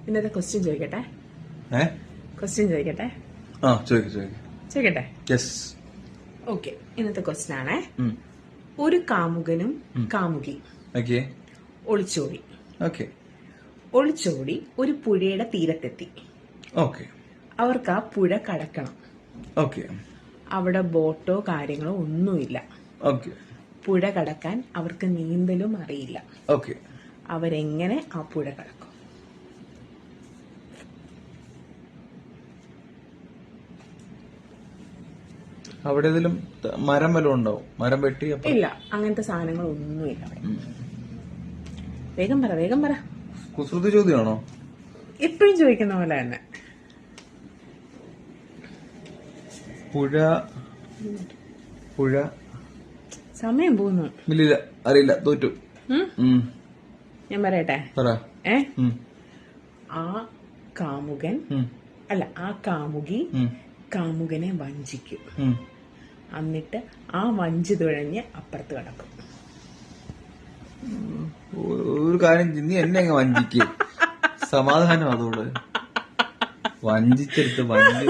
ഇന്നത്തെ ക്വസ്റ്റ്യൻ ചോദിക്കട്ടെ? ക്വസ്റ്റ്യൻ ചോദിക്കട്ടെ? ചോദിക്കട്ടെ. ഓക്കെ, ഇന്നത്തെ ക്വസ്റ്റ്യൻ ആണേ. ഒരു കാമുകനും കാമുകി ഒളിച്ചോടി. ഒളിച്ചോടി ഒരു പുഴയുടെ തീരത്തെത്തി. അവർക്ക് ആ പുഴ കടക്കണം. അവിടെ ബോട്ടോ കാര്യങ്ങളോ ഒന്നുമില്ല. പുഴ കടക്കാൻ അവർക്ക് നീന്തലും അറിയില്ല. അവരെങ്ങനെ ആ പുഴ കടക്കും? അവിടെ ഏതെങ്കിലും മരം വല്ലതും ഉണ്ടാവും? മരം വെട്ടി? ഇല്ല, അങ്ങനത്തെ സാധനങ്ങളൊന്നുമില്ല അവിടെ. വേഗം പറ. കുസൃതി ചോദ്യമാണോ? എപ്പോഴും ചോദിക്കുന്ന പോലെ തന്നെ. പുഴ സമയം പോകുന്നു. ഇല്ല, അറിയില്ല, തോറ്റു. ഞാൻ പറയട്ടെ? ആ കാമുകൻ അല്ല, ആ കാമുകി കാമുകനെ വഞ്ചിക്കും. എന്നിട്ട് ആ വഞ്ചി തുഴഞ്ഞ് അപ്പുറത്ത് കിടക്കും. ഒരു കാര്യം, നീ എന്നെ അങ്ങ് വഞ്ചിക്കും. സമാധാനം അതോട് വഞ്ചിച്ചെടുത്ത് വഞ്ചി